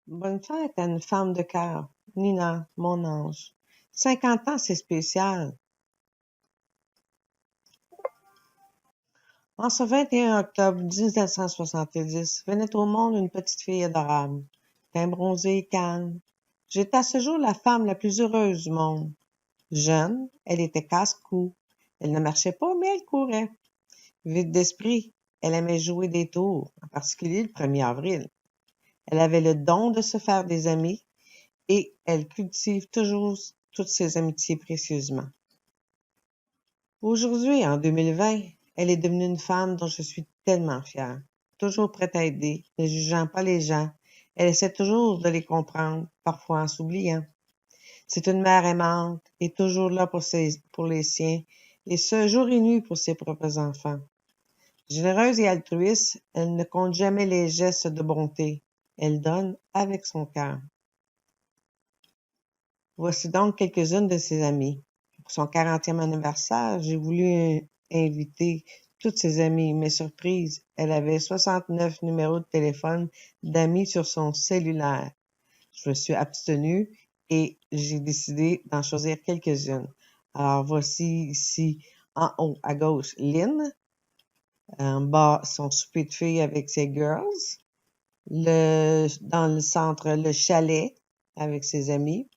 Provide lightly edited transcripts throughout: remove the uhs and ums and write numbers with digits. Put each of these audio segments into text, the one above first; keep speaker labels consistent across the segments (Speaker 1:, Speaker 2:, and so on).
Speaker 1: Bonne fête à une femme de cœur, Nina, mon ange. 50 ans, c'est spécial. En ce 21 octobre 1970, venait au monde une petite fille adorable, teint bronzé et calme. J'étais à ce jour la femme la plus heureuse du monde. Jeune, elle était casse-cou. Elle ne marchait pas, mais elle courait. Vite d'esprit, elle aimait jouer des tours, en particulier le 1er avril. Elle avait le don de se faire des amis et elle cultive toujours toutes ses amitiés précieusement. Aujourd'hui, en 2020, elle est devenue une femme dont je suis tellement fière. Toujours prête à aider, ne jugeant pas les gens. Elle essaie toujours de les comprendre, parfois en s'oubliant. C'est une mère aimante et toujours là pour les siens, et ce, jour et nuit pour ses propres enfants. Généreuse et altruiste, elle ne compte jamais les gestes de bonté. Elle donne avec son cœur. Voici donc quelques-unes de ses amies. Pour son 40e anniversaire, j'ai voulu inviter toutes ses amies, mais surprise, elle avait 69 numéros de téléphone d'amis sur son cellulaire. Je me suis abstenue et j'ai décidé d'en choisir quelques-unes. Alors voici ici en haut à gauche Lynn, en bas son souper de filles avec ses girls, dans le centre le chalet avec ses amis,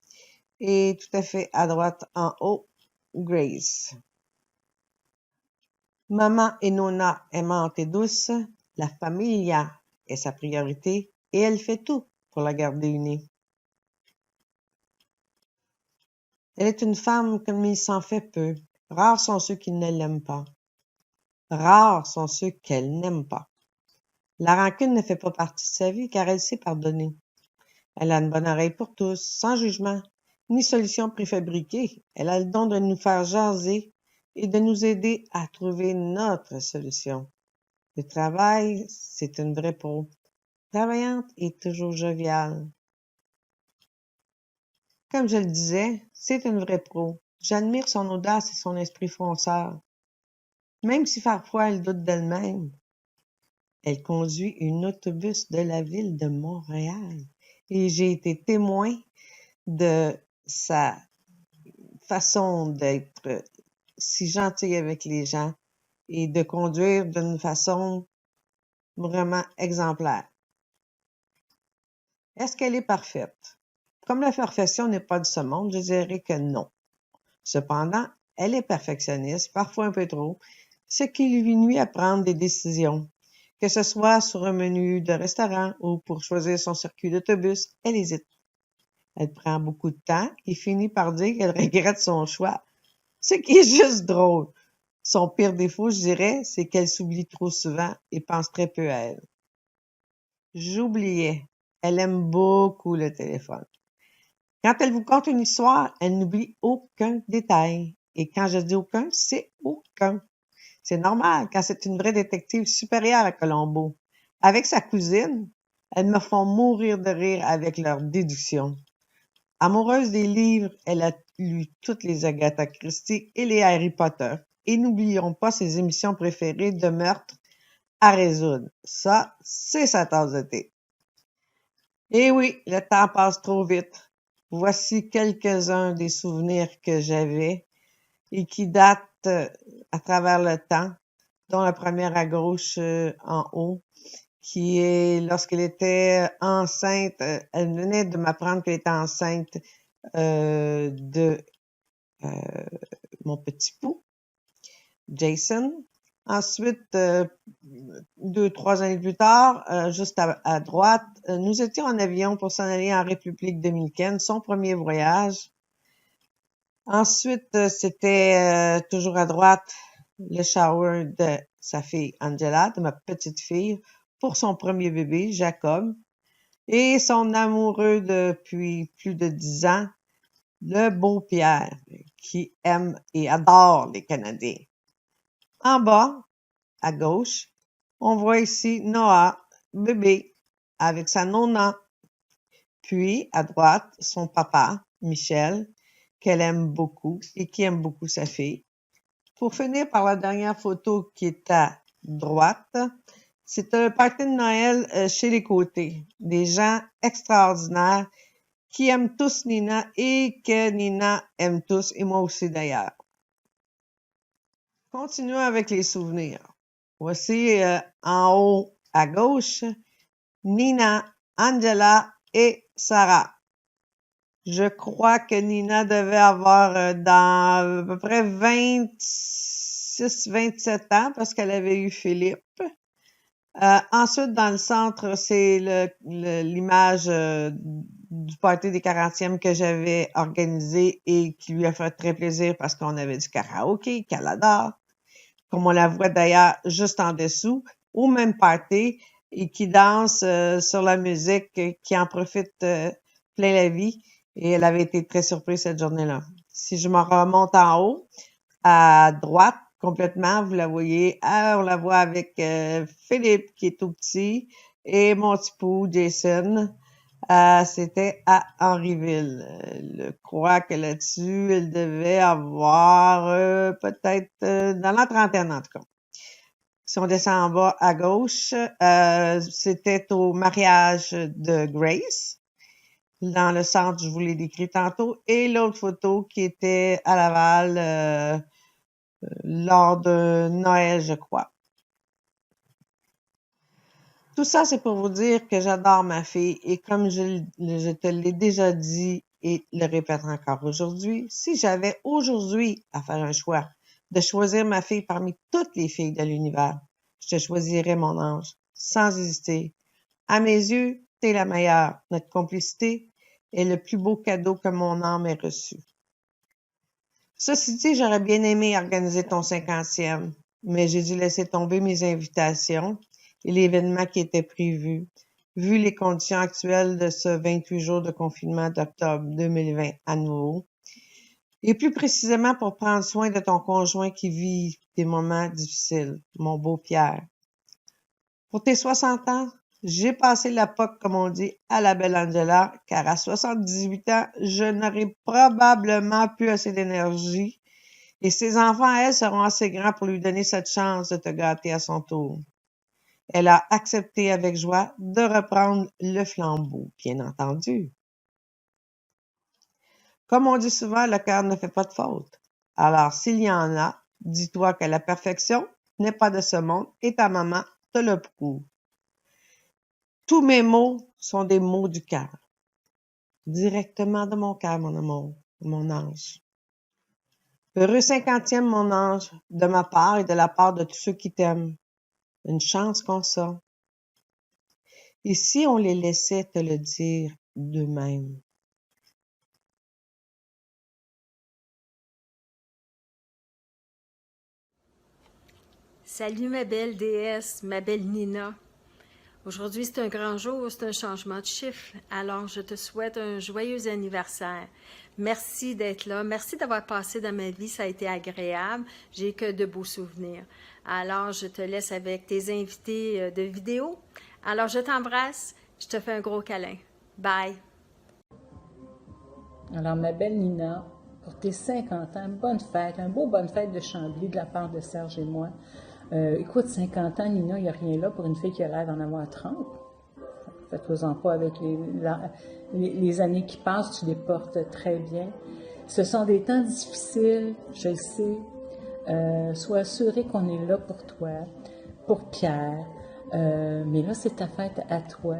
Speaker 1: et tout à fait à droite en haut, Grace. Maman et Nona aimante et douce, la familia est sa priorité et elle fait tout pour la garder unie. Elle est une femme comme il s'en fait peu. Rares sont ceux qui ne l'aiment pas. Rares sont ceux qu'elle n'aime pas. La rancune ne fait pas partie de sa vie car elle sait pardonner. Elle a une bonne oreille pour tous, sans jugement, ni solution préfabriquée. Elle a le don de nous faire jaser et de nous aider à trouver notre solution. Le travail, c'est une vraie pro. Travaillante et toujours joviale. Comme je le disais, c'est une vraie pro. J'admire son audace et son esprit fonceur. Même si parfois elle doute d'elle-même, elle conduit un autobus de la ville de Montréal. Et j'ai été témoin de sa façon d'être si gentille avec les gens et de conduire d'une façon vraiment exemplaire. Est-ce qu'elle est parfaite? Comme la perfection n'est pas de ce monde, je dirais que non. Cependant, elle est perfectionniste, parfois un peu trop, ce qui lui nuit à prendre des décisions. Que ce soit sur un menu de restaurant ou pour choisir son circuit d'autobus, elle hésite. Elle prend beaucoup de temps et finit par dire qu'elle regrette son choix, ce qui est juste drôle. Son pire défaut, je dirais, c'est qu'elle s'oublie trop souvent et pense très peu à elle. J'oubliais. Elle aime beaucoup le téléphone. Quand elle vous conte une histoire, elle n'oublie aucun détail. Et quand je dis aucun, c'est aucun. C'est normal, car c'est une vraie détective supérieure à Colombo. Avec sa cousine, elles me font mourir de rire avec leurs déductions. Amoureuse des livres, elle a lu toutes les Agatha Christie et les Harry Potter. Et n'oublions pas ses émissions préférées de meurtre à résoudre. Ça, c'est sa tasse de thé. Eh oui, le temps passe trop vite. Voici quelques-uns des souvenirs que j'avais et qui datent à travers le temps, dont la première à gauche en haut, qui est lorsqu'elle était enceinte. Elle venait de m'apprendre qu'elle était enceinte de mon petit pou, Jason. Ensuite, 2-3 années plus tard, juste à droite, nous étions en avion pour s'en aller en République dominicaine, son premier voyage. Ensuite, c'était toujours à droite, le shower de sa fille Angela, de ma petite fille, pour son premier bébé, Jacob, et son amoureux depuis plus de 10 ans, le beau Pierre, qui aime et adore les Canadiens. En bas, à gauche, on voit ici Noah, bébé, avec sa nonna. Puis, à droite, son papa, Michel, qu'elle aime beaucoup et qui aime beaucoup sa fille. Pour finir par la dernière photo qui est à droite, C'est un party de Noël chez les Côtés. Des gens extraordinaires qui aiment tous Nina et que Nina aime tous, et moi aussi d'ailleurs. Continuons avec les souvenirs. Voici en haut à gauche, Nina, Angela et Sarah. Je crois que Nina devait avoir dans à peu près 26-27 ans parce qu'elle avait eu Philippe. Ensuite, dans le centre, c'est l'image du party des 40e que j'avais organisé et qui lui a fait très plaisir parce qu'on avait du karaoké qu'elle adore, comme on la voit d'ailleurs juste en dessous, au même party, et qui danse sur la musique, qui en profite plein la vie. Et elle avait été très surprise cette journée-là. Si je me remonte en haut, à droite, complètement, vous la voyez, on la voit avec Philippe qui est tout petit et mon petit pou Jason. C'était à Henryville. Je crois que là-dessus, elle devait avoir peut-être dans la trentaine en tout cas. Si on descend en bas à gauche, c'était au mariage de Grace. Dans le centre, je vous l'ai décrit tantôt. Et l'autre photo qui était à Laval lors de Noël, je crois. Tout ça, c'est pour vous dire que j'adore ma fille et comme je te l'ai déjà dit et le répète encore aujourd'hui, si j'avais aujourd'hui à faire un choix de choisir ma fille parmi toutes les filles de l'univers, je te choisirais mon ange, sans hésiter. À mes yeux, t'es la meilleure. Notre complicité est le plus beau cadeau que mon âme ait reçu. Ceci dit, j'aurais bien aimé organiser ton 50e, mais j'ai dû laisser tomber mes invitations et l'événement qui était prévu, vu les conditions actuelles de ce 28 jours de confinement d'octobre 2020 à nouveau, et plus précisément pour prendre soin de ton conjoint qui vit des moments difficiles, mon beau Pierre. Pour tes 60 ans, j'ai passé la POC, comme on dit, à la belle Angela, car à 78 ans, je n'aurai probablement plus assez d'énergie et ses enfants, elles, seront assez grands pour lui donner cette chance de te gâter à son tour. Elle a accepté avec joie de reprendre le flambeau, bien entendu. Comme on dit souvent, le cœur ne fait pas de faute. Alors, s'il y en a, dis-toi que la perfection n'est pas de ce monde et ta maman te le prouve. Tous mes mots sont des mots du cœur. Directement de mon cœur, mon amour, mon ange. Heureux 50e, mon ange, de ma part et de la part de tous ceux qui t'aiment. Une chance qu'on ça. Et si on les laissait te le dire d'eux-mêmes?
Speaker 2: Salut ma belle déesse, ma belle Nina. Aujourd'hui, c'est un grand jour, c'est un changement de chiffre. Alors, je te souhaite un joyeux anniversaire. Merci d'être là. Merci d'avoir passé dans ma vie. Ça a été agréable. J'ai que de beaux souvenirs. Alors, je te laisse avec tes invités de vidéo. Alors, je t'embrasse. Je te fais un gros câlin. Bye.
Speaker 3: Alors, ma belle Nina, pour tes 50 ans, bonne fête, un beau bonne fête de Chambly de la part de Serge et moi. Écoute, 50 ans, Nina, il n'y a rien là pour une fille qui a l'air d'en avoir 30. Faites-vous-en pas avec les années qui passent, tu les portes très bien. Ce sont des temps difficiles, je le sais. Sois assuré qu'on est là pour toi, pour Pierre. Mais là, c'est ta fête à toi.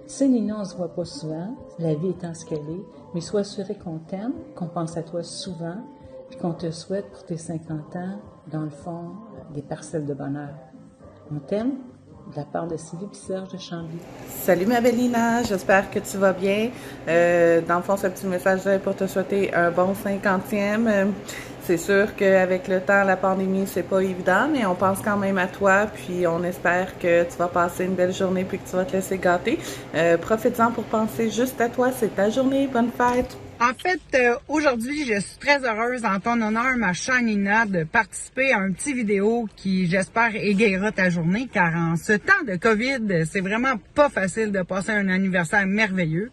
Speaker 3: C'est Nina, on ne se voit pas souvent, la vie étant ce qu'elle est, mais sois assuré qu'on t'aime, qu'on pense à toi souvent, puis qu'on te souhaite pour tes 50 ans, dans le fond, des parcelles de bonheur. On t'aime, de la part de Sylvie et Serge de Chambly.
Speaker 4: Salut ma belle Lina, j'espère que tu vas bien. Dans le fond, ce petit message-là est pour te souhaiter un bon 50e. C'est sûr qu'avec le temps, la pandémie, c'est pas évident, mais on pense quand même à toi, puis on espère que tu vas passer une belle journée puis que tu vas te laisser gâter. Profite-en pour penser juste à toi, c'est ta journée, bonne fête!
Speaker 5: En fait, aujourd'hui, je suis très heureuse en ton honneur, ma chère Nina, de participer à un petit vidéo qui, j'espère, égayera ta journée, car en ce temps de COVID, c'est vraiment pas facile de passer un anniversaire merveilleux.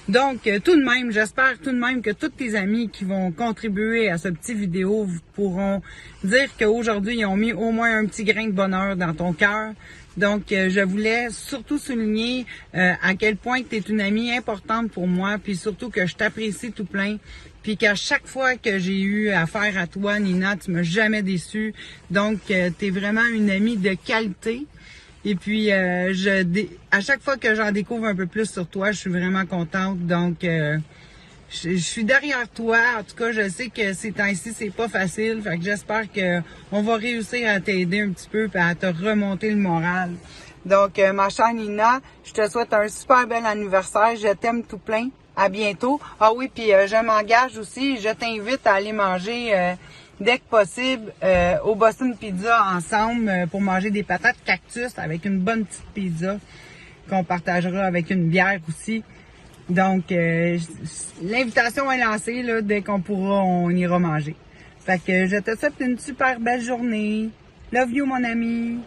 Speaker 5: Donc, tout de même, j'espère tout de même que tous tes amis qui vont contribuer à ce petit vidéo pourront dire qu'aujourd'hui, ils ont mis au moins un petit grain de bonheur dans ton cœur. Donc, je voulais surtout souligner à quel point tu es une amie importante pour moi, puis surtout que je t'apprécie tout plein, puis qu'à chaque fois que j'ai eu affaire à toi, Nina, tu m'as jamais déçue. Donc, tu es vraiment une amie de qualité. Et puis, à chaque fois que j'en découvre un peu plus sur toi, je suis vraiment contente. Donc, je suis derrière toi. En tout cas, je sais que ces temps-ci, c'est pas facile. Fait que j'espère que on va réussir à t'aider un petit peu et à te remonter le moral. Donc, ma chère Nina, je te souhaite un super bel anniversaire. Je t'aime tout plein. À bientôt. Ah oui, puis je m'engage aussi. Je t'invite à aller manger dès que possible au Boston Pizza ensemble pour manger des patates cactus avec une bonne petite pizza qu'on partagera avec une bière aussi. Donc, l'invitation est lancée, là, dès qu'on pourra, on ira manger. Fait que je te souhaite une super belle journée. Love you, mon ami.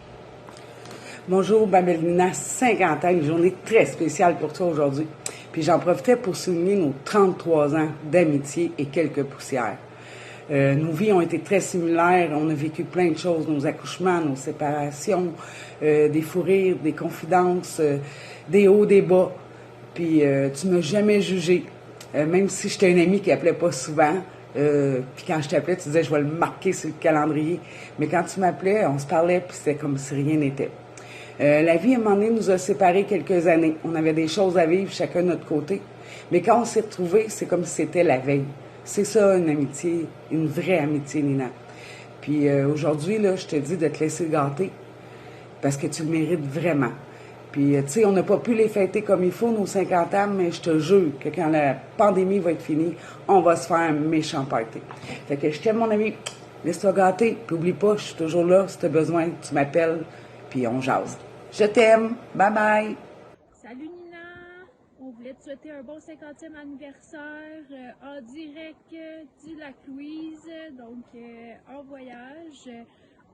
Speaker 6: Bonjour, ma belle Nina, 50 ans, une journée très spéciale pour toi aujourd'hui. Puis j'en profitais pour souligner nos 33 ans d'amitié et quelques poussières. Nos vies ont été très similaires, on a vécu plein de choses, nos accouchements, nos séparations, des fous rires, des confidences, des hauts, des bas. Puis tu m'as jamais jugé, même si j'étais une amie qui appelait pas souvent. Puis quand je t'appelais, tu disais je vais le marquer sur le calendrier. Mais quand tu m'appelais, on se parlait puis c'était comme si rien n'était. La vie, à un moment donné, nous a séparés quelques années. On avait des choses à vivre chacun de notre côté. Mais quand on s'est retrouvés, c'est comme si c'était la veille. C'est ça, une amitié, une vraie amitié, Nina. Puis aujourd'hui, là, je te dis de te laisser gâter parce que tu le mérites vraiment. Puis, tu sais, on n'a pas pu les fêter comme il faut, nos 50 ans, mais je te jure que quand la pandémie va être finie, on va se faire un méchant party. Fait que je t'aime, mon ami. Laisse-toi gâter. Puis oublie pas, je suis toujours là. Si tu as besoin, tu m'appelles, puis on jase. Je t'aime. Bye-bye.
Speaker 7: Salut Nina! On voulait te souhaiter un bon 50e anniversaire en direct du Lac-Louise, donc en voyage.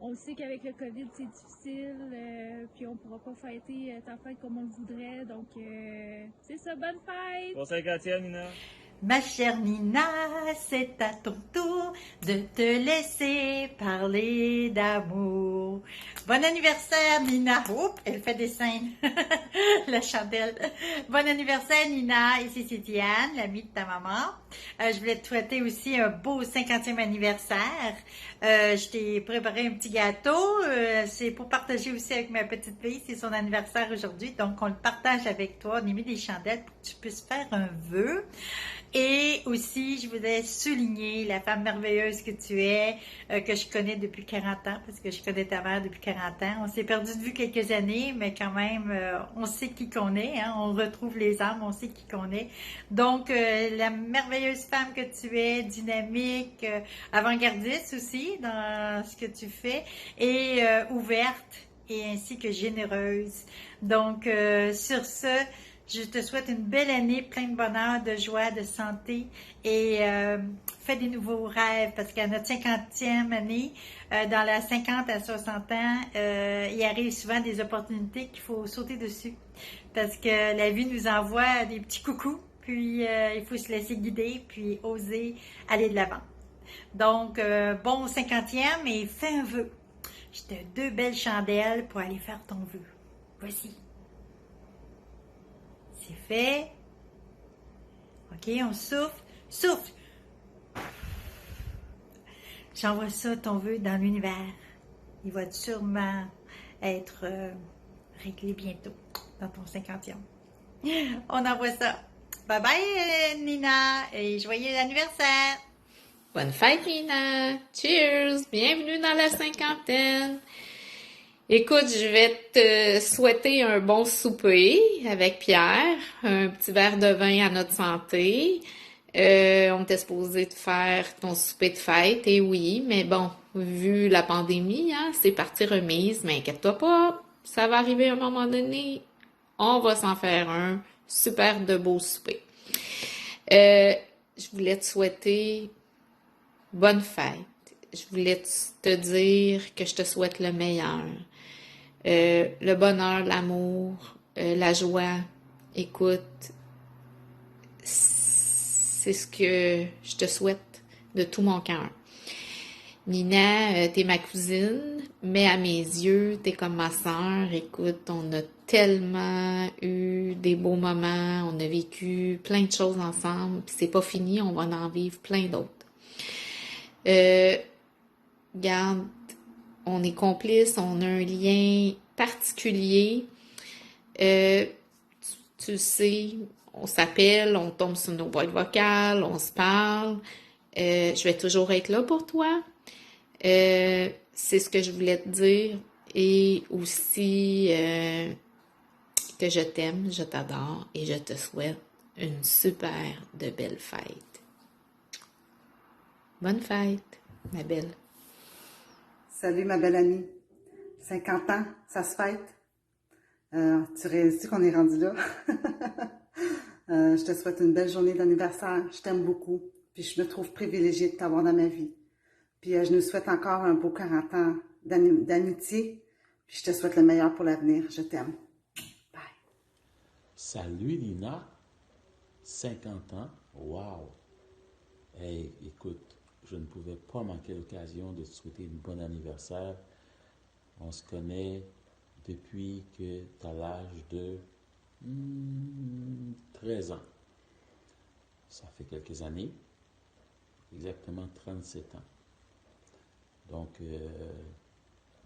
Speaker 7: On sait qu'avec le COVID, c'est difficile, puis on pourra pas fêter ta fête comme on le voudrait, donc c'est ça, bonne fête!
Speaker 8: Bon 50e, Nina!
Speaker 9: Ma chère Nina, c'est à ton tour de te laisser parler d'amour. Bon anniversaire, Nina. Oups, elle fait des scènes. La chandelle. Bon anniversaire, Nina. Ici, c'est Diane, l'amie de ta maman. Je voulais te souhaiter aussi un beau 50e anniversaire. Je t'ai préparé un petit gâteau. C'est pour partager aussi avec ma petite fille. C'est son anniversaire aujourd'hui. Donc, on le partage avec toi. On a mis des chandelles pour que tu puisses faire un vœu. Et aussi, je voulais souligner la femme merveilleuse que tu es, que je connais depuis 40 ans, parce que je connais ta mère depuis 40 ans. On s'est perdu de vue quelques années, mais quand même, on sait qui qu'on est, hein? On retrouve les âmes, on sait qui qu'on est. Donc, la merveilleuse femme que tu es, dynamique, avant-gardiste aussi dans ce que tu fais, et ouverte, et ainsi que généreuse. Donc, sur ce, je te souhaite une belle année, plein de bonheur, de joie, de santé et fais des nouveaux rêves parce qu'à notre 50e année, dans la 50 à 60 ans, il arrive souvent des opportunités qu'il faut sauter dessus parce que la vie nous envoie des petits coucous, puis il faut se laisser guider, puis oser aller de l'avant. Donc, bon 50e et fais un vœu. Je te donne 2 belles chandelles pour aller faire ton vœu. Voici. C'est fait. OK, on souffle. Souffle. J'envoie ça, ton vœu, dans l'univers. Il va sûrement être réglé bientôt, dans ton 50e. On envoie ça. Bye bye, Nina, et joyeux anniversaire.
Speaker 10: Bonne fête, Nina. Cheers. Bienvenue dans la cinquantaine. Écoute, je vais te souhaiter un bon souper avec Pierre, un petit verre de vin à notre santé. On était supposé te faire ton souper de fête, et oui, mais bon, vu la pandémie, hein, c'est partie remise, mais inquiète-toi pas, ça va arriver à un moment donné, on va s'en faire un super de beau souper. Je voulais te souhaiter bonne fête. Je voulais te dire que je te souhaite le meilleur. Le bonheur, l'amour, la joie. Écoute, c'est ce que je te souhaite de tout mon cœur. Nina, t'es ma cousine, mais à mes yeux, t'es comme ma sœur. Écoute, on a tellement eu des beaux moments, on a vécu plein de choses ensemble, puis c'est pas fini, on va en vivre plein d'autres. Regarde, on est complices, on a un lien particulier. Tu sais, on s'appelle, on tombe sur nos boîtes vocales, on se parle. Je vais toujours être là pour toi. C'est ce que je voulais te dire. Et aussi que je t'aime, je t'adore et je te souhaite une super de belle fête. Bonne fête, ma belle.
Speaker 8: Salut ma belle amie. 50 ans, ça se fête. Tu réalises qu'on est rendu là? Je te souhaite une belle journée d'anniversaire. Je t'aime beaucoup. Puis je me trouve privilégiée de t'avoir dans ma vie. Puis je nous souhaite encore un beau 40 ans d'amitié. Puis je te souhaite le meilleur pour l'avenir. Je t'aime. Bye.
Speaker 11: Salut Nina. 50 ans. Wow. Hey, écoute, je ne pouvais pas manquer l'occasion de te souhaiter une bonne anniversaire. On se connaît depuis que tu as l'âge de 13 ans. Ça fait quelques années, exactement 37 ans. Donc,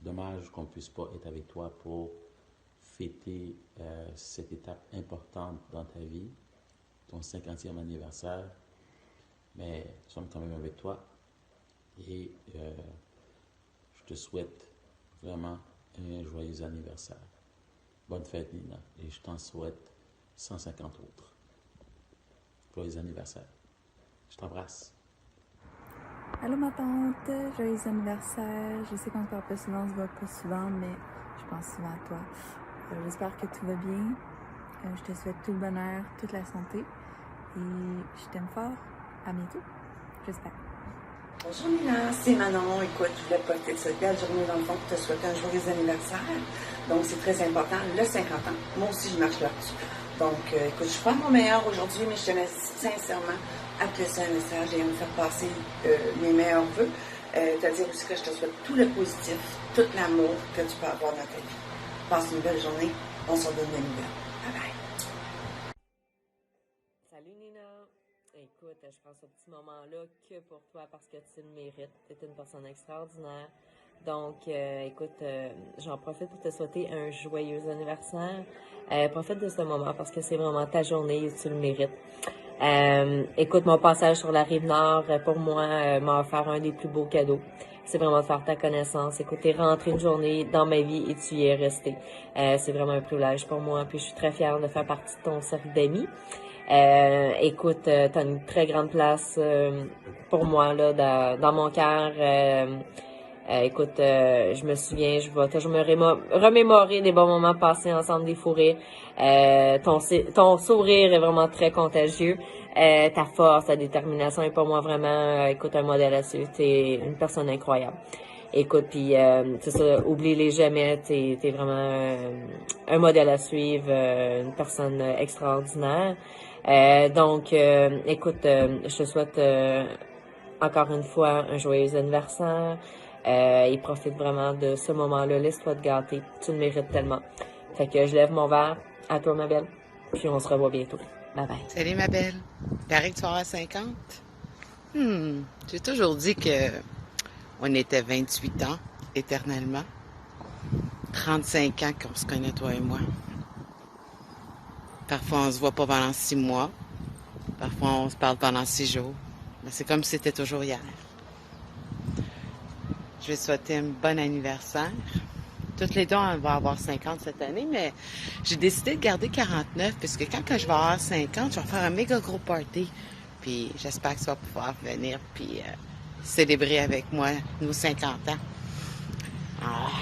Speaker 11: dommage qu'on ne puisse pas être avec toi pour fêter cette étape importante dans ta vie, ton 50e anniversaire. Mais nous sommes quand même avec toi et je te souhaite vraiment un joyeux anniversaire. Bonne fête, Nina, et je t'en souhaite 150 autres. Joyeux anniversaire. Je t'embrasse.
Speaker 12: Allô ma tante, joyeux anniversaire. Je sais qu'on ne parle pas souvent, on se voit pas souvent, mais je pense souvent à toi. J'espère que tout va bien. Je te souhaite tout le bonheur, toute la santé. Et je t'aime fort. À bientôt, j'espère.
Speaker 13: Bonjour Nina, c'est Manon. Écoute, je voulais profiter de cette belle journée dans le fond pour te souhaiter un joyeux anniversaire. Donc c'est très important, le 50 ans. Moi aussi je marche là-dessus. Donc écoute, je ferai mon meilleur aujourd'hui, mais je tenais sincèrement à te laisser un message et à me faire passer mes meilleurs vœux. Te dire aussi que je te souhaite tout le positif, tout l'amour que tu peux avoir dans ta vie. Passe une belle journée, on se redonne des nouvelles. Bye bye.
Speaker 14: Salut Nina. Écoute, je prends ce petit moment-là que pour toi parce que tu le mérites. Tu es une personne extraordinaire. Donc, écoute, j'en profite pour te souhaiter un joyeux anniversaire. Profite de ce moment parce que c'est vraiment ta journée et tu le mérites. Écoute, mon passage sur la Rive-Nord, pour moi, m'a offert un des plus beaux cadeaux. C'est vraiment de faire ta connaissance. Écoute, t'es rentré une journée dans ma vie et tu y es resté. C'est vraiment un privilège pour moi. Puis je suis très fière de faire partie de ton cercle d'amis. Écoute, t'as une très grande place pour moi là dans mon cœur. Écoute, je me souviens, je vais toujours me remémorer des bons moments passés ensemble, des fous rires. Ton sourire est vraiment très contagieux. Ta force, ta détermination est pour moi vraiment, écoute, un modèle à suivre. T'es une personne incroyable. Écoute, puis c'est ça, oublie-les jamais. T'es vraiment un modèle à suivre, une personne extraordinaire. Donc, écoute, je te souhaite encore une fois un joyeux anniversaire. Et profite vraiment de ce moment-là. Laisse-toi te gâter. Tu le mérites tellement. Fait que je lève mon verre à toi, ma belle. Puis on se revoit bientôt. Bye bye.
Speaker 15: Salut, ma belle. Paraît que tu vas avoir 50. J'ai toujours dit que on était 28 ans, éternellement. 35 ans qu'on se connaît, toi et moi. Parfois, on se voit pas pendant 6 mois. Parfois, on se parle pendant 6 jours. Mais c'est comme si c'était toujours hier. Je vais te souhaiter un bon anniversaire. Toutes les deux, on va avoir 50 cette année, mais j'ai décidé de garder 49, puisque quand je vais avoir 50, je vais faire un méga gros party. Puis j'espère que tu vas pouvoir venir puis célébrer avec moi nos 50 ans.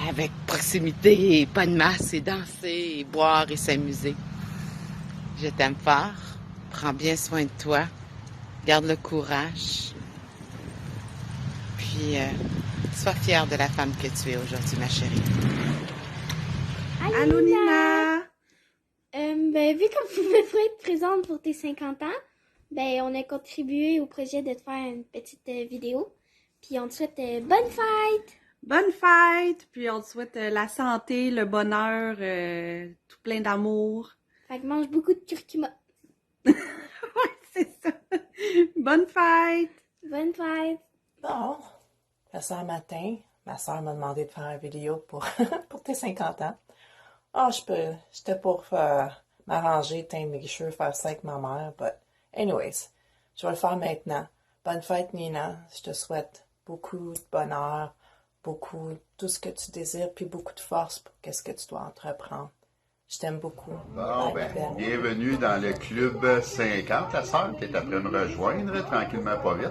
Speaker 15: Avec proximité, et pas de masse, et danser, et boire et s'amuser. Je t'aime fort. Prends bien soin de toi. Garde le courage. Puis, sois fière de la femme que tu es aujourd'hui, ma chérie.
Speaker 16: Allô, Nina! Vu qu'on pouvait pas être présente pour tes 50 ans, on a contribué au projet de te faire une petite vidéo. Puis on te souhaite bonne fête!
Speaker 17: Bonne fête! Puis on te souhaite la santé, le bonheur, tout plein d'amour.
Speaker 16: Fait que mange beaucoup de curcuma.
Speaker 17: C'est ça. Bonne fête!
Speaker 16: Bonne fête!
Speaker 18: Bon, ce matin, ma soeur m'a demandé de faire une vidéo pour, pour tes 50 ans. Ah, j'étais pour m'arranger, teindre mes cheveux, faire ça avec ma mère, but anyways, je vais le faire maintenant. Bonne fête, Nina. Je te souhaite beaucoup de bonheur, beaucoup, tout ce que tu désires, puis beaucoup de force pour qu'est-ce que tu dois entreprendre. Je t'aime beaucoup.
Speaker 19: Bon, ben, bienvenue dans le club 50, la sœur qui est après me rejoindre, tranquillement, pas vite.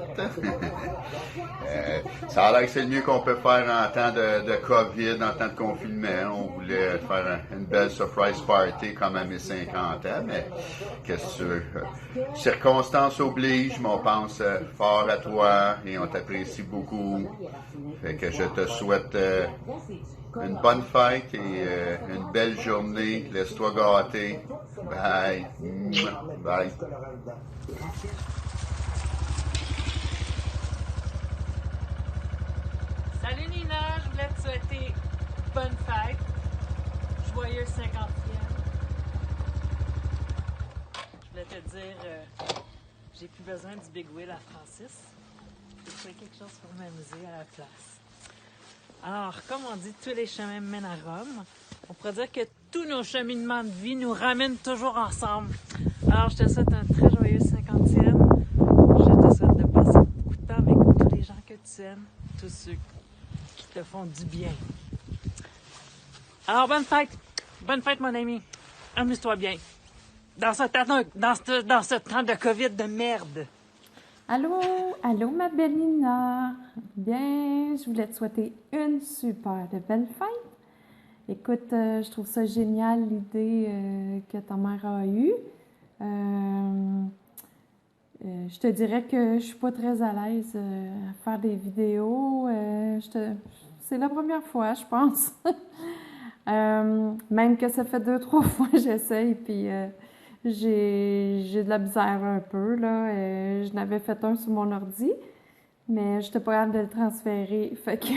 Speaker 19: Ça a l'air que c'est le mieux qu'on peut faire en temps de COVID, en temps de confinement. On voulait faire une belle surprise party comme à mes 50 ans, mais qu'est-ce que tu veux? Circonstances obligent, mais on pense fort à toi et on t'apprécie beaucoup. Fait que je te souhaite une bonne fête et une belle journée. Laisse-toi gâter. Bye. Bye.
Speaker 20: Salut Nina, je voulais te souhaiter bonne fête. Joyeuse 50e. Je voulais te dire, j'ai plus besoin du Big Wheel à Francis. J'ai trouvé quelque chose pour m'amuser à la place. Alors, comme on dit, tous les chemins mènent à Rome. On pourrait dire que tous nos cheminements de vie nous ramènent toujours ensemble. Alors, je te souhaite un très joyeux 50e. Je te souhaite de passer beaucoup de temps avec tous les gens que tu aimes, tous ceux qui te font du bien. Alors, bonne fête! Bonne fête, mon ami! Amuse-toi bien! Dans ce temps de COVID de merde!
Speaker 21: Allô, allô ma belle Nina. Bien, je voulais te souhaiter une super de belle fête. Écoute, je trouve ça génial l'idée que ta mère a eue. Je te dirais que je suis pas très à l'aise à faire des vidéos. C'est la première fois, je pense. Même que ça fait 2-3 fois que j'essaye, puis j'ai de la misère un peu, là. Je n'avais fait un sur mon ordi, mais je n'étais pas capable de le transférer. Fait que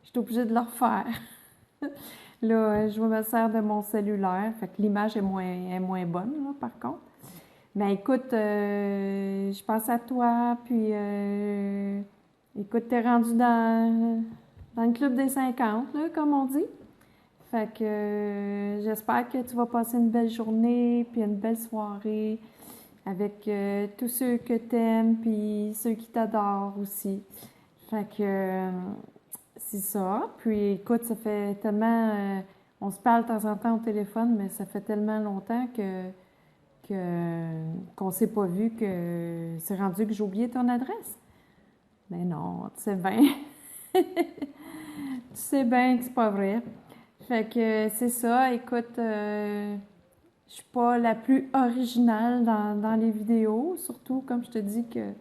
Speaker 21: j'étais obligée de le refaire. Là, je me sers de mon cellulaire. Fait que l'image est moins bonne, là, par contre. Mais écoute, je pense à toi, puis écoute, t'es rendu dans le club des 50, là, comme on dit. Fait que j'espère que tu vas passer une belle journée puis une belle soirée avec tous ceux que t'aimes puis ceux qui t'adorent aussi. Fait que c'est ça. Puis écoute, ça fait tellement... on se parle de temps en temps au téléphone, mais ça fait tellement longtemps qu'on s'est pas vu que c'est rendu que j'ai oublié ton adresse. Mais non, tu sais bien. Tu sais bien que c'est pas vrai. Fait que c'est ça, écoute, je suis pas la plus originale dans les vidéos, surtout comme je te dis que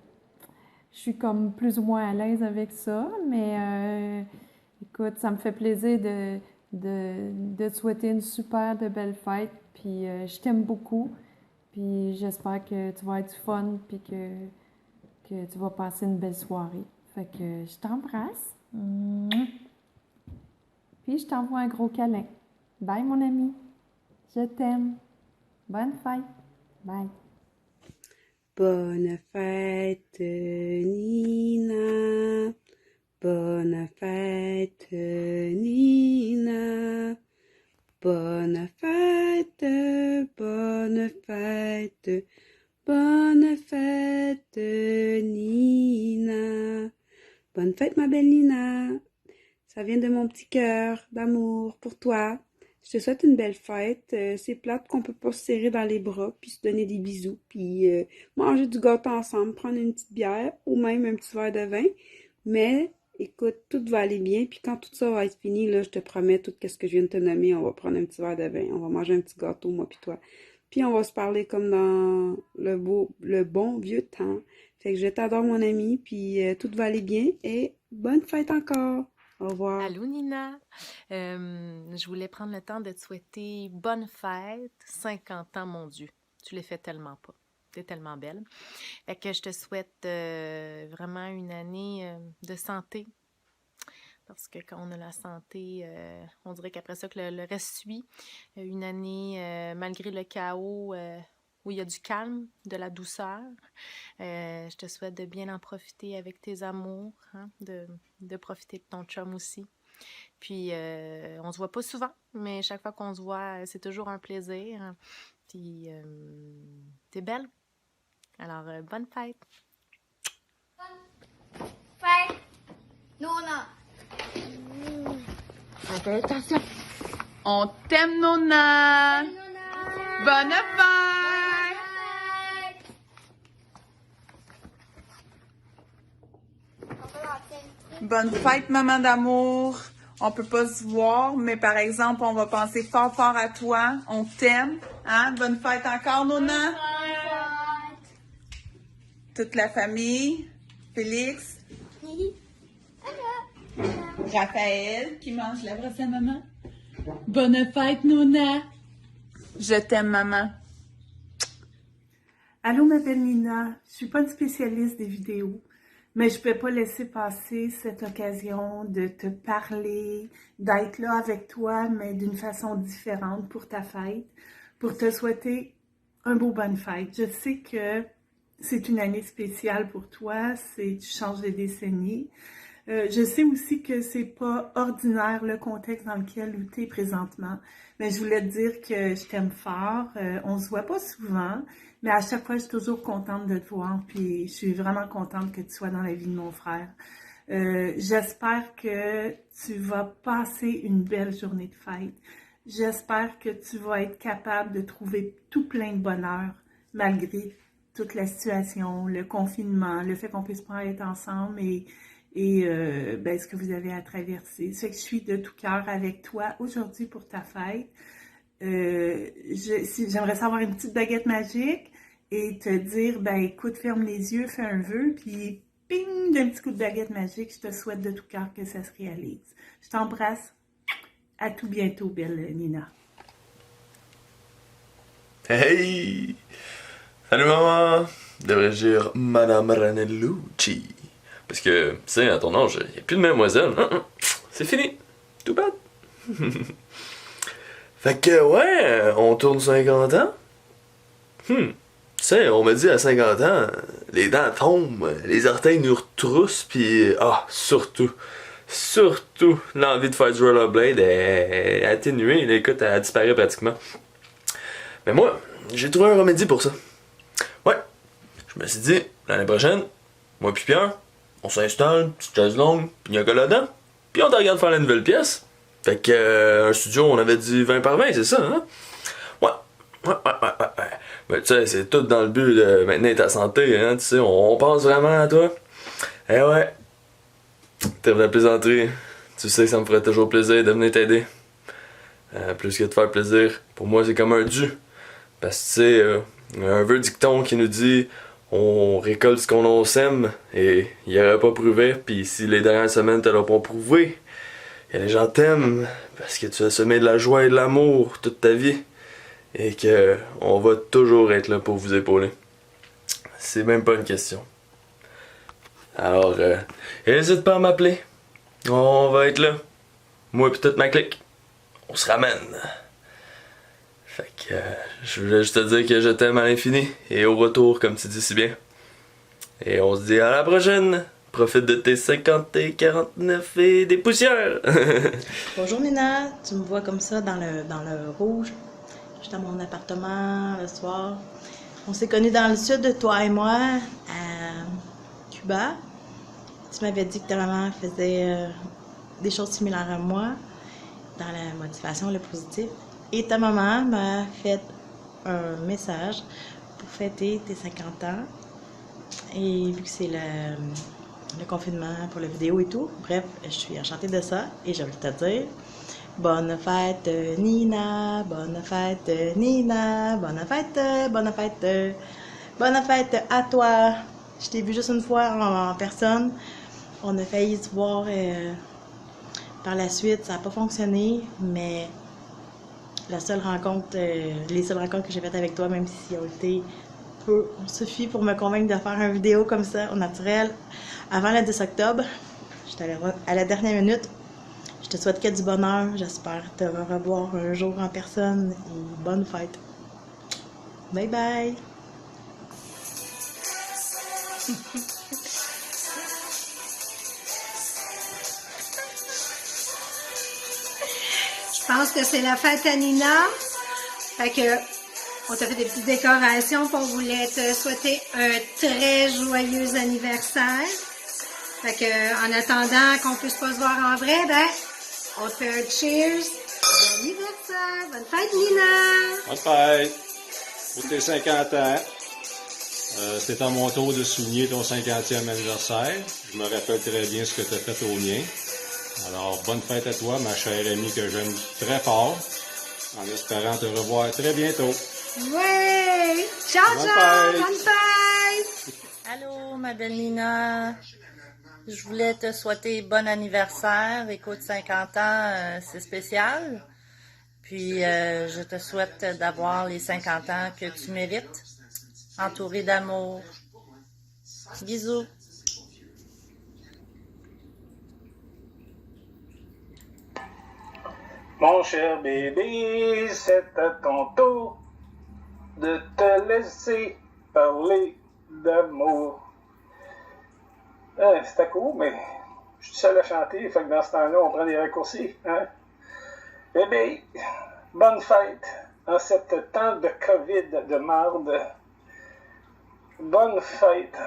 Speaker 21: je suis comme plus ou moins à l'aise avec ça, mais écoute, ça me fait plaisir de te souhaiter une super de belle fête, puis je t'aime beaucoup, puis j'espère que tu vas être fun, puis que tu vas passer une belle soirée. Fait que je t'embrasse. Puis je t'envoie un gros câlin. Bye, mon ami. Je t'aime. Bonne fête. Bye.
Speaker 22: Bonne fête, Nina. Bonne fête, Nina. Bonne fête, bonne fête. Bonne fête, Nina. Bonne fête, ma belle Nina. Ça vient de mon petit cœur d'amour pour toi. Je te souhaite une belle fête. C'est plate qu'on peut pas se serrer dans les bras, puis se donner des bisous, puis manger du gâteau ensemble, prendre une petite bière ou même un petit verre de vin. Mais écoute, tout va aller bien, puis quand tout ça va être fini, là, je te promets, tout ce que je viens de te nommer, on va prendre un petit verre de vin, on va manger un petit gâteau, moi puis toi. Puis on va se parler comme dans le bon vieux temps. Fait que je t'adore, mon ami, puis tout va aller bien, et bonne fête encore! Au revoir.
Speaker 23: Allô Nina, je voulais prendre le temps de te souhaiter bonne fête, 50 ans mon Dieu, tu les fais tellement pas. t'es tellement belle. Fait que je te souhaite vraiment une année de santé. Parce que quand on a la santé, on dirait qu'après ça, que le reste suit. Une année, malgré le chaos, où il y a du calme, de la douceur. Je te souhaite de bien en profiter avec tes amours, hein, de profiter de ton chum aussi. Puis, on se voit pas souvent, mais chaque fois qu'on se voit, c'est toujours un plaisir. Puis, t'es belle. Alors, bonne fête!
Speaker 16: Fête! Nona!
Speaker 1: Ok, attention! On t'aime, Nona! Bonne fête! Bonne fête, maman d'amour! On peut pas se voir, mais par exemple, on va penser fort fort à toi. On t'aime, hein? Bonne fête encore, Nona! Toute la famille, Félix, Raphaël qui mange la brosse à maman. Bonne fête, Nona! Je t'aime, maman.
Speaker 22: Allô, ma belle Nina. Je suis pas une spécialiste des vidéos, mais je peux pas laisser passer cette occasion de te parler, d'être là avec toi, mais d'une façon différente pour ta fête, pour te souhaiter un beau bonne fête. Je sais que c'est une année spéciale pour toi, tu changes de décennie. Je sais aussi que c'est pas ordinaire le contexte dans lequel tu es présentement, mais je voulais te dire que je t'aime fort. On se voit pas souvent, mais à chaque fois, je suis toujours contente de te voir, puis je suis vraiment contente que tu sois dans la vie de mon frère. J'espère que tu vas passer une belle journée de fête. J'espère que tu vas être capable de trouver tout plein de bonheur, malgré toute la situation, le confinement, le fait qu'on puisse pas être ensemble et ce que vous avez à traverser. C'est que je suis de tout cœur avec toi aujourd'hui pour ta fête. J'aimerais savoir une petite baguette magique et te dire, écoute, ferme les yeux, fais un vœu, puis ping, d'un petit coup de baguette magique, je te souhaite de tout cœur que ça se réalise. Je t'embrasse. À tout bientôt, belle Nina.
Speaker 2: Hey! Salut maman! Devrais-je dire Madame Ranellucci? Parce que, tu sais, à ton âge, il n'y a plus de mademoiselle. C'est fini. Tout bad. Fait que, ouais, on tourne 50 ans. Tu sais, on m'a dit à 50 ans, les dents tombent, les orteils nous retroussent, pis, surtout, l'envie de faire du rollerblade est atténuée. Là, écoute, elle disparaît pratiquement. Mais moi, j'ai trouvé un remédie pour ça. Ouais, je me suis dit, l'année prochaine, moi pis Pierre, on s'installe, petite chaise longue, pignon là-dedans, puis on te regarde faire la nouvelle pièce. Fait que, un studio, on avait dit 20 par 20, c'est ça, hein? Ouais. Mais tu sais, c'est tout dans le but de maintenir ta santé, hein, tu sais, on pense vraiment à toi. Eh ouais, t'aimes la plaisanterie, tu sais que ça me ferait toujours plaisir de venir t'aider. Plus que de faire plaisir, pour moi c'est comme un dû. Parce que tu sais, un vieux dicton qui nous dit on récolte ce qu'on sème et il aurait pas prouvé, puis si les dernières semaines te l'ont pas prouvé, et les gens t'aiment parce que tu as semé de la joie et de l'amour toute ta vie et que on va toujours être là pour vous épauler. C'est même pas une question. Alors, n'hésite pas à m'appeler. On va être là. Moi pis toute ma clique. On se ramène. Fait que je voulais juste te dire que je t'aime à l'infini et au retour, comme tu dis si bien. Et on se dit à la prochaine. Profite de tes 50 et 49 et des poussières.
Speaker 3: Bonjour Nina, tu me vois comme ça dans le rouge. J'étais à mon appartement le soir. On s'est connus dans le sud, toi et moi, à Cuba. Tu m'avais dit que ta maman faisait des choses similaires à moi dans la motivation, le positif. Et ta maman m'a fait un message pour fêter tes 50 ans. Et vu que c'est le confinement pour la vidéo et tout, bref, je suis enchantée de ça. Et je voulais te dire, bonne fête Nina, bonne fête Nina, bonne fête, bonne fête, bonne fête à toi. Je t'ai vu juste une fois en personne. On a failli se voir par la suite, ça n'a pas fonctionné, mais les seules rencontres que j'ai faites avec toi, même si elles ont été peu suffit pour me convaincre de faire une vidéo comme ça, au naturel, avant le 10 octobre. J'étais à la dernière minute. Je te souhaite que du bonheur. J'espère te revoir un jour en personne et bonne fête. Bye bye!
Speaker 4: Je pense que c'est la fête à Nina. Fait que on t'a fait des petites décorations pour voulait te souhaiter un très joyeux anniversaire. Fait que en attendant qu'on puisse pas se voir en vrai, ben on te fait un cheers. Bon anniversaire! Bonne fête, Nina!
Speaker 5: Bonne fête! Pour tes 50 ans. C'est à mon tour de souligner ton 50e anniversaire. Je me rappelle très bien ce que tu as fait au mien. Alors, bonne fête à toi, ma chère amie que j'aime très fort, en espérant te revoir très bientôt.
Speaker 4: Ouais! Ciao,
Speaker 5: Bonne
Speaker 4: ciao!
Speaker 5: fête!
Speaker 4: Bonne fête!
Speaker 9: Allô, ma belle Nina. Je voulais te souhaiter bon anniversaire. Écoute, 50 ans, c'est spécial. Puis, je te souhaite d'avoir les 50 ans que tu mérites, entouré d'amour. Bisous.
Speaker 6: Mon cher bébé, c'est à ton tour de te laisser parler d'amour. C'était cool, mais je suis seul à chanter, fait que dans ce temps-là, on prend des raccourcis. Hein? Bébé, bonne fête en cette temps de COVID de marde. Bonne fête.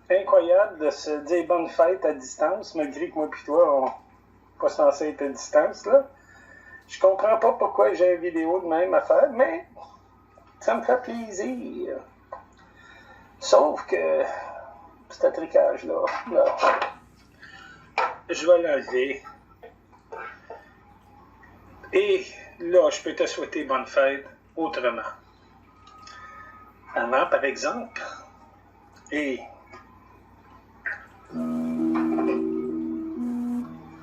Speaker 6: Incroyable de se dire bonne fête à distance, malgré que moi et toi, on n'est pas censé être à distance, là. Je comprends pas pourquoi j'ai une vidéo de même à faire, mais ça me fait plaisir. Sauf que ce tricage-là, là, je vais l'enlever. Et là, je peux te souhaiter bonne fête autrement. Avant, par exemple, et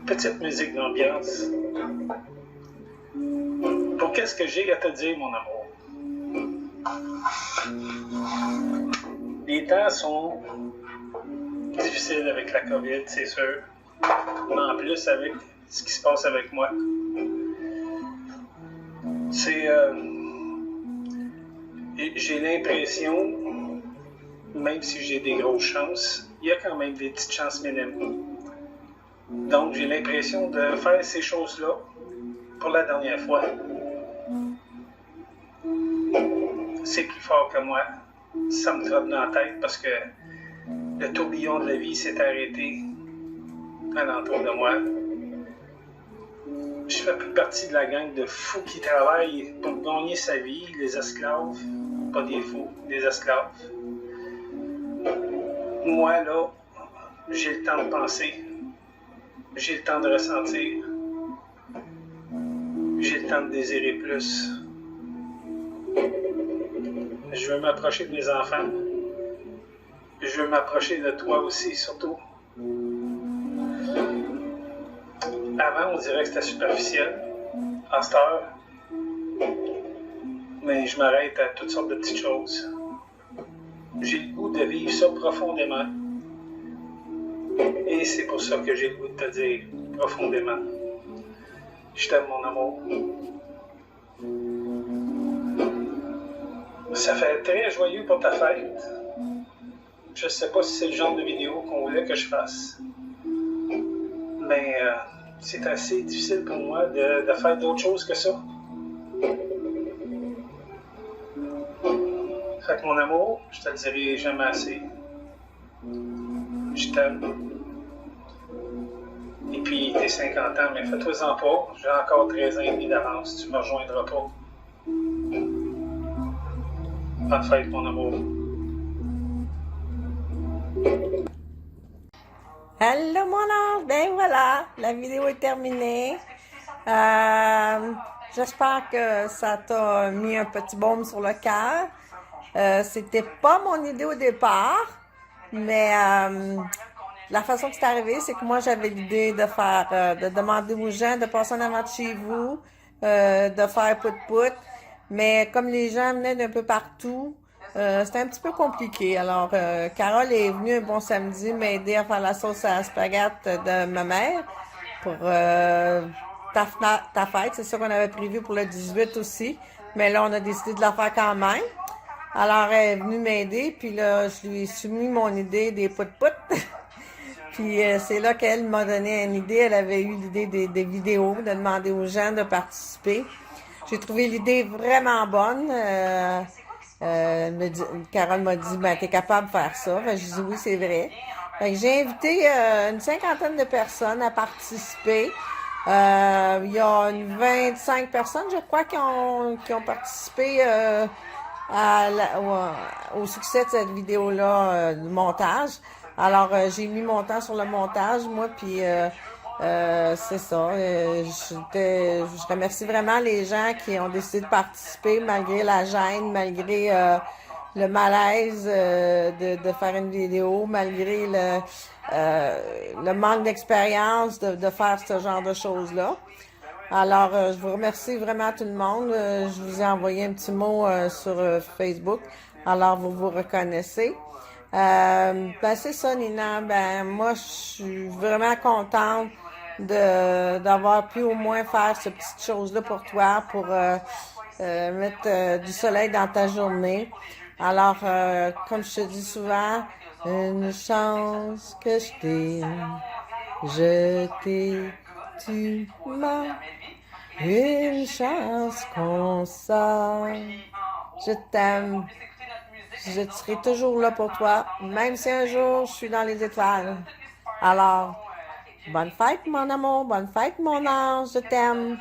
Speaker 6: petite musique d'ambiance. Pour qu'est-ce que j'ai à te dire, mon amour? Les temps sont difficiles avec la COVID, c'est sûr. Mais en plus, avec ce qui se passe avec moi. C'est... j'ai l'impression, même si j'ai des grosses chances, il y a quand même des petites chances minimes. Donc, j'ai l'impression de faire ces choses-là pour la dernière fois. C'est plus fort que moi. Ça me trotte dans la tête parce que le tourbillon de la vie s'est arrêté alentour de moi. Je fais plus partie de la gang de fous qui travaillent pour gagner sa vie, les esclaves. Pas des fous, des esclaves. Moi, là, j'ai le temps de penser. J'ai le temps de ressentir. J'ai le temps de désirer plus. Je veux m'approcher de mes enfants. Je veux m'approcher de toi aussi, surtout. Avant, on dirait que c'était superficiel. À cette heure. Mais je m'arrête à toutes sortes de petites choses. J'ai le goût de vivre ça profondément. Et c'est pour ça que j'ai le goût de te dire profondément. Je t'aime, mon amour. Ça fait très joyeux pour ta fête. Je sais pas si c'est le genre de vidéo qu'on voulait que je fasse. Mais c'est assez difficile pour moi de faire d'autres choses que ça. Fait que mon amour, je te le dirai jamais assez. Je t'aime. Et puis, t'es 50 ans, mais fais-toi-en pas. J'ai encore 13 ans et demi d'avance. Tu me rejoindras pas. Bonne fête, mon amour.
Speaker 9: Allô mon ange, ben voilà, la vidéo est terminée. J'espère que ça t'a mis un petit baume sur le cœur. C'était pas mon idée au départ, mais la façon que c'est arrivé, c'est que moi j'avais l'idée de faire, de demander aux gens de passer en avant de chez vous, de faire pout-pout. Mais comme les gens venaient d'un peu partout,
Speaker 7: C'était un petit peu compliqué. Alors, Carole est venue un bon samedi m'aider à faire la sauce à spaghetti de ma mère pour ta fête. C'est ça qu'on avait prévu pour le 18 aussi. Mais là, on a décidé de la faire quand même. Alors, elle est venue m'aider. Puis là, je lui ai soumis mon idée des pout-pout. Puis c'est là qu'elle m'a donné une idée. Elle avait eu l'idée des vidéos, de demander aux gens de participer. J'ai trouvé l'idée vraiment bonne. Carole m'a dit, ben, t'es capable de faire ça. Fait que je dis oui, c'est vrai. Fait que j'ai invité une 50aine de personnes à participer. Il y a une 25 personnes, je crois, qui ont participé au succès de cette vidéo-là, du montage. Alors, j'ai mis mon temps sur le montage, moi, puis c'est ça. Je remercie vraiment les gens qui ont décidé de participer malgré la gêne, malgré le malaise de faire une vidéo, malgré le manque d'expérience de faire ce genre de choses-là. Alors, je vous remercie vraiment tout le monde. Je vous ai envoyé un petit mot sur Facebook. Alors, vous vous reconnaissez. Ben c'est ça, Nina. Ben moi, je suis vraiment contente d'avoir pu au moins faire cette petite chose-là pour toi, pour mettre du soleil dans ta journée. Alors, comme je te dis souvent, une chance que je t'ai, tu m'as, une chance qu'on sort, je t'aime. Je serai toujours là pour toi, même si un jour je suis dans les étoiles. Alors, bonne fête mon amour, bonne fête mon ange, je t'aime.